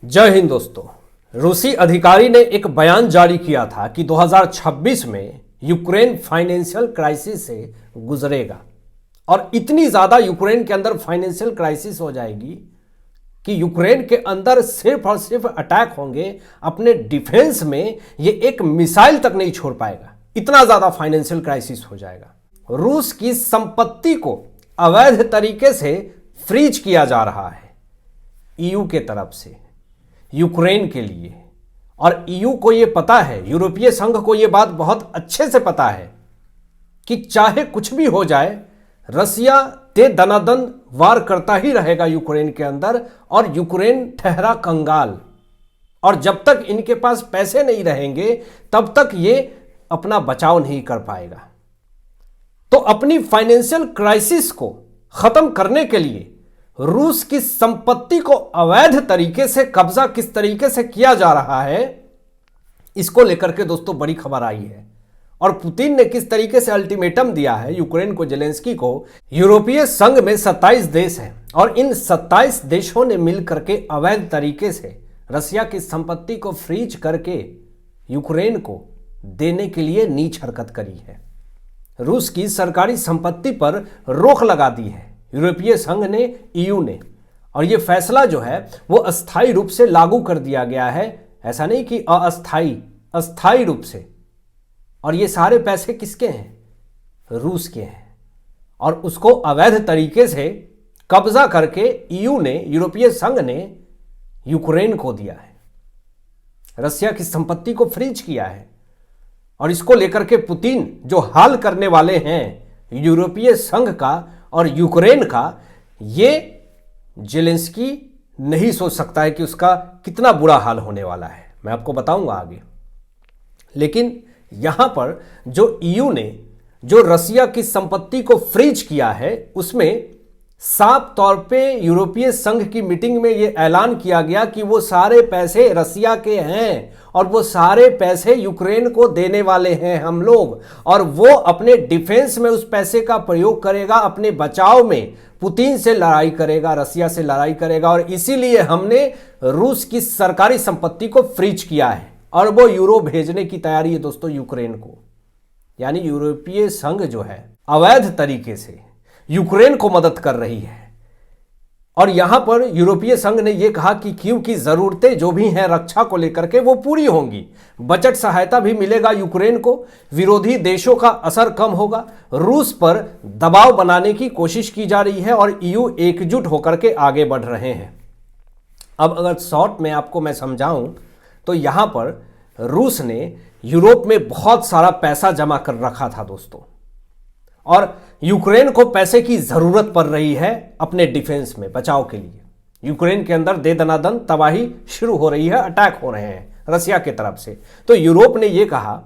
जय हिंद दोस्तों। रूसी अधिकारी ने एक बयान जारी किया था कि 2026 में यूक्रेन फाइनेंशियल क्राइसिस से गुजरेगा और इतनी ज्यादा यूक्रेन के अंदर फाइनेंशियल क्राइसिस हो जाएगी कि यूक्रेन के अंदर सिर्फ और सिर्फ अटैक होंगे। अपने डिफेंस में ये एक मिसाइल तक नहीं छोड़ पाएगा, इतना ज्यादा फाइनेंशियल क्राइसिस हो जाएगा। रूस की संपत्ति को अवैध तरीके से फ्रीज किया जा रहा है ईयू के तरफ से यूक्रेन के लिए, और ईयू को यह पता है, यूरोपीय संघ को यह बात बहुत अच्छे से पता है कि चाहे कुछ भी हो जाए, रसिया दे दनादन वार करता ही रहेगा यूक्रेन के अंदर और यूक्रेन ठहरा कंगाल। और जब तक इनके पास पैसे नहीं रहेंगे तब तक ये अपना बचाव नहीं कर पाएगा। तो अपनी फाइनेंशियल क्राइसिस को खत्म करने के लिए रूस की संपत्ति को अवैध तरीके से कब्जा किस तरीके से किया जा रहा है, इसको लेकर के दोस्तों बड़ी खबर आई है। और पुतिन ने किस तरीके से अल्टीमेटम दिया है यूक्रेन को, जेलेंस्की को। यूरोपीय संघ में 27 देश हैं और इन 27 देशों ने मिलकर के अवैध तरीके से रसिया की संपत्ति को फ्रीज करके यूक्रेन को देने के लिए नीच हरकत करी है। रूस की सरकारी संपत्ति पर रोक लगा दी है यूरोपीय संघ ने, ईयू ने। और यह फैसला जो है वो अस्थायी रूप से लागू कर दिया गया है, ऐसा नहीं कि अस्थायी रूप से। और ये सारे पैसे किसके हैं? रूस के हैं। और उसको अवैध तरीके से कब्जा करके ईयू ने, यूरोपीय संघ ने यूक्रेन को दिया है, रसिया की संपत्ति को फ्रीज किया है। और इसको लेकर के पुतिन जो हाल करने वाले हैं यूरोपीय संघ का और यूक्रेन का, ये जेलेंस्की नहीं सोच सकता है कि उसका कितना बुरा हाल होने वाला है। मैं आपको बताऊंगा आगे। लेकिन यहां पर जो ईयू ने जो रसिया की संपत्ति को फ्रीज किया है, उसमें साफ तौर पे यूरोपीय संघ की मीटिंग में यह ऐलान किया गया कि वो सारे पैसे रसिया के हैं और वो सारे पैसे यूक्रेन को देने वाले हैं हम लोग, और वो अपने डिफेंस में उस पैसे का प्रयोग करेगा, अपने बचाव में पुतिन से लड़ाई करेगा, रसिया से लड़ाई करेगा। और इसीलिए हमने रूस की सरकारी संपत्ति को फ्रीज किया है और वो यूरो भेजने की तैयारी है दोस्तों यूक्रेन को। यानी यूरोपीय संघ जो है अवैध तरीके से यूक्रेन को मदद कर रही है। और यहां पर यूरोपीय संघ ने यह कहा कि क्योंकि जरूरतें जो भी हैं रक्षा को लेकर के वो पूरी होंगी, बजट सहायता भी मिलेगा यूक्रेन को, विरोधी देशों का असर कम होगा, रूस पर दबाव बनाने की कोशिश की जा रही है और ईयू एकजुट होकर के आगे बढ़ रहे हैं। अब अगर शॉर्ट में आपको मैं समझाऊं तो यहां पर रूस ने यूरोप में बहुत सारा पैसा जमा कर रखा था दोस्तों, और यूक्रेन को पैसे की जरूरत पड़ रही है अपने डिफेंस में, बचाव के लिए। यूक्रेन के अंदर दे दनादन तबाही शुरू हो रही है, अटैक हो रहे हैं रसिया की तरफ से। तो यूरोप ने यह कहा,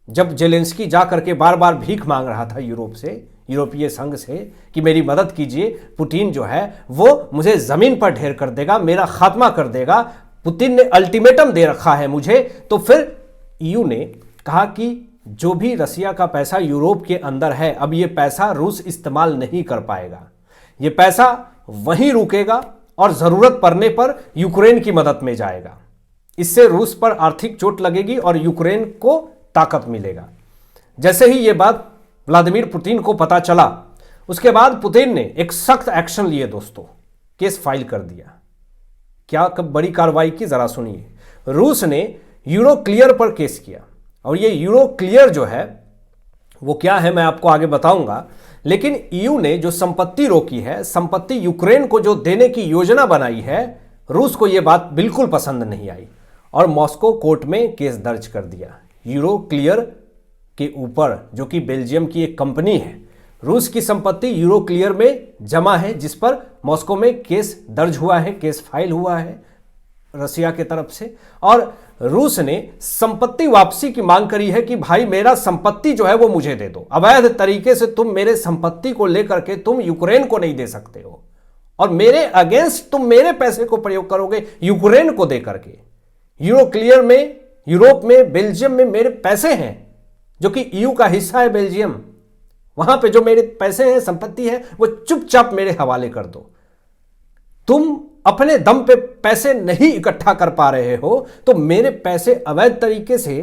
जब जेलेंस्की जाकर के बार बार भीख मांग रहा था यूरोप से, यूरोपीय संघ से, कि मेरी मदद कीजिए, पुतिन जो है वो मुझे जमीन पर ढेर कर देगा, मेरा खात्मा कर देगा, पुतिन ने अल्टीमेटम दे रखा है मुझे। तो फिर ईयू ने कहा कि जो भी रसिया का पैसा यूरोप के अंदर है, अब ये पैसा रूस इस्तेमाल नहीं कर पाएगा, ये पैसा वहीं रुकेगा और जरूरत पड़ने पर यूक्रेन की मदद में जाएगा। इससे रूस पर आर्थिक चोट लगेगी और यूक्रेन को ताकत मिलेगा। जैसे ही ये बात व्लादिमीर पुतिन को पता चला, उसके बाद पुतिन ने एक सख्त एक्शन लिए दोस्तों, केस फाइल कर दिया। क्या कब बड़ी कार्रवाई की, जरा सुनिए। रूस ने यूरो क्लियर पर केस किया, और ये यूरो क्लियर जो है वो क्या है मैं आपको आगे बताऊंगा। लेकिन ईयू ने जो संपत्ति रोकी है, संपत्ति यूक्रेन को जो देने की योजना बनाई है, रूस को यह बात बिल्कुल पसंद नहीं आई और मॉस्को कोर्ट में केस दर्ज कर दिया यूरो क्लियर के ऊपर, जो कि बेल्जियम की एक कंपनी है। रूस की संपत्ति यूरो क्लियर में जमा है, जिस पर मॉस्को में केस दर्ज हुआ है, केस फाइल हुआ है रसिया की तरफ से। और रूस ने संपत्ति वापसी की मांग करी है कि भाई मेरा संपत्ति जो है वो मुझे दे दो, अवैध तरीके से तुम मेरे संपत्ति को लेकर के तुम यूक्रेन को नहीं दे सकते हो, और मेरे अगेंस्ट तुम मेरे पैसे को प्रयोग करोगे यूक्रेन को दे करके। यूरो क्लियर में, यूरोप में, बेल्जियम में मेरे पैसे हैं, जो कि ईयू का हिस्सा है बेल्जियम, वहां पे जो मेरे पैसे हैं, संपत्ति है, वो चुपचाप मेरे हवाले कर दो। तुम अपने दम पे पैसे नहीं इकट्ठा कर पा रहे हो तो मेरे पैसे अवैध तरीके से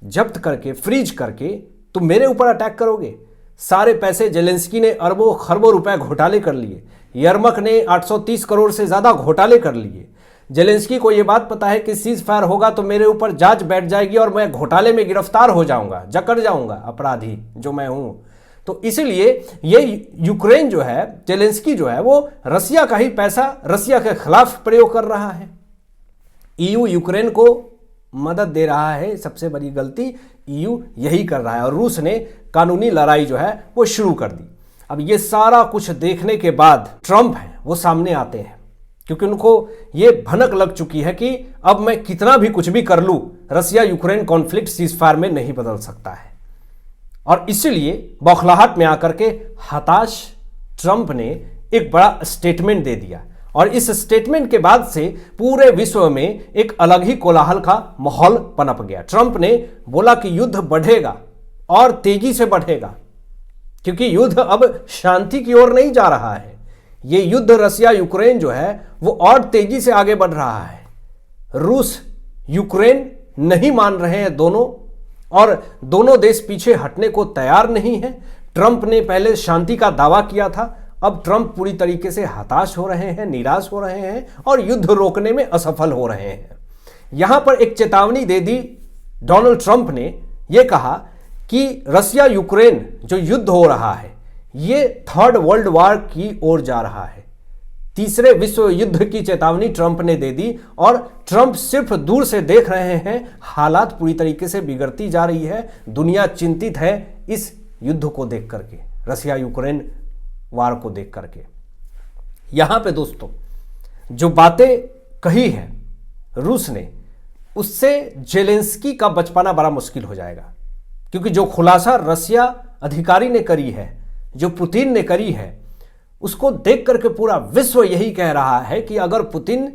जब्त करके फ्रीज करके तुम मेरे ऊपर अटैक करोगे। सारे पैसे जेलेंस्की ने अरबों खरबों रुपए घोटाले कर लिए, यरमक ने 830 करोड़ से ज्यादा घोटाले कर लिए। जेलेंस्की को यह बात पता है कि सीज फायर होगा तो मेरे ऊपर जांच बैठ जाएगी और मैं घोटाले में गिरफ्तार हो जाऊंगा, जकड़ जाऊंगा, अपराधी जो मैं हूं। तो इसलिए ये यूक्रेन जो है, जेलेंस्की जो है, वो रसिया का ही पैसा रसिया के खिलाफ प्रयोग कर रहा है। ईयू यूक्रेन को मदद दे रहा है, सबसे बड़ी गलती ईयू यही कर रहा है और रूस ने कानूनी लड़ाई जो है वो शुरू कर दी। अब ये सारा कुछ देखने के बाद ट्रंप है वो सामने आते हैं, क्योंकि उनको ये भनक लग चुकी है कि अब मैं कितना भी कुछ भी कर लूं, रसिया यूक्रेन कॉन्फ्लिक्ट सीजफायर में नहीं बदल सकता है। और इसलिए बौखलाहट में आकर के हताश ट्रंप ने एक बड़ा स्टेटमेंट दे दिया और इस स्टेटमेंट के बाद से पूरे विश्व में एक अलग ही कोलाहल का माहौल पनप गया। ट्रंप ने बोला कि युद्ध बढ़ेगा और तेजी से बढ़ेगा, क्योंकि युद्ध अब शांति की ओर नहीं जा रहा है। ये युद्ध रसिया यूक्रेन जो है वो और तेजी से आगे बढ़ रहा है। रूस यूक्रेन नहीं मान रहे हैं दोनों, और दोनों देश पीछे हटने को तैयार नहीं है। ट्रंप ने पहले शांति का दावा किया था, अब ट्रंप पूरी तरीके से हताश हो रहे हैं, निराश हो रहे हैं और युद्ध रोकने में असफल हो रहे हैं। यहां पर एक चेतावनी दे दी डोनाल्ड ट्रंप ने, यह कहा कि रसिया यूक्रेन जो युद्ध हो रहा है ये थर्ड वर्ल्ड वॉर की ओर जा रहा है। तीसरे विश्व युद्ध की चेतावनी ट्रंप ने दे दी और ट्रंप सिर्फ दूर से देख रहे हैं, हालात पूरी तरीके से बिगड़ती जा रही है। दुनिया चिंतित है इस युद्ध को देख करके, रसिया यूक्रेन वार को देख करके। यहां पे दोस्तों जो बातें कही है रूस ने, उससे जेलेंस्की का बच पाना बड़ा मुश्किल हो जाएगा, क्योंकि जो खुलासा रसिया अधिकारी ने करी है, जो पुतिन ने करी है, उसको देख करके पूरा विश्व यही कह रहा है कि अगर पुतिन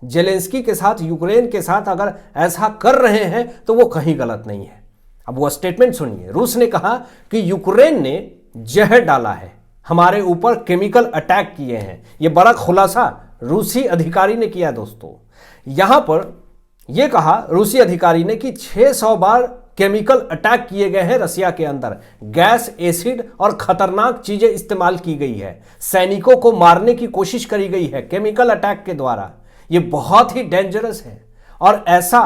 जेलेंस्की के साथ, यूक्रेन के साथ अगर ऐसा कर रहे हैं तो वो कहीं गलत नहीं है। अब वो स्टेटमेंट सुनिए। रूस ने कहा कि यूक्रेन ने जहर डाला है, हमारे ऊपर केमिकल अटैक किए हैं। यह बड़ा खुलासा रूसी अधिकारी ने किया दोस्तों। यहां पर यह कहा रूसी अधिकारी ने कि 600 बार केमिकल अटैक किए गए हैं रसिया के अंदर, गैस, एसिड और खतरनाक चीजें इस्तेमाल की गई है, सैनिकों को मारने की कोशिश करी गई है केमिकल अटैक के द्वारा। यह बहुत ही डेंजरस है और ऐसा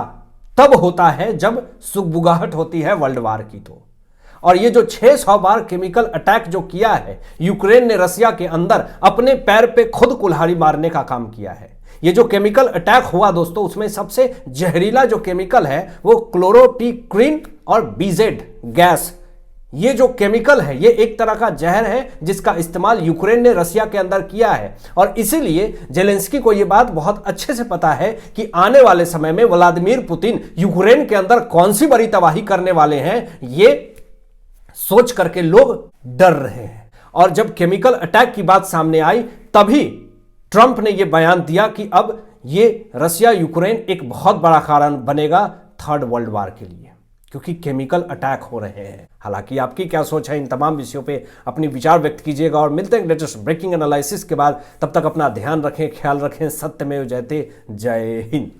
तब होता है जब सुगबुगाहट होती है वर्ल्ड वार की। तो और ये जो 600 बार केमिकल अटैक जो किया है यूक्रेन ने रसिया के अंदर, अपने पैर पे खुद कुल्हाड़ी मारने का काम किया है। ये जो केमिकल अटैक हुआ दोस्तों, उसमें सबसे जहरीला जो केमिकल है वो क्लोरोपिक्रीन और बीजेड गैस, ये जो केमिकल है ये एक तरह का जहर है जिसका इस्तेमाल यूक्रेन ने रसिया के अंदर किया है। और इसीलिए जेलेंस्की को यह बात बहुत अच्छे से पता है कि आने वाले समय में व्लादिमीर पुतिन यूक्रेन के अंदर कौन सी बड़ी तबाही करने वाले हैं, ये सोच करके लोग डर रहे हैं। और जब केमिकल अटैक की बात सामने आई तभी ट्रंप ने यह बयान दिया कि अब ये रसिया यूक्रेन एक बहुत बड़ा कारण बनेगा थर्ड वर्ल्ड वॉर के लिए, क्योंकि केमिकल अटैक हो रहे हैं। हालांकि आपकी क्या सोच है इन तमाम विषयों पे अपनी विचार व्यक्त कीजिएगा और मिलते हैं लेटेस्ट ब्रेकिंग एनालिसिस के बाद। तब तक अपना ध्यान रखें, ख्याल रखें। सत्यमेव जयते। जय हिंद।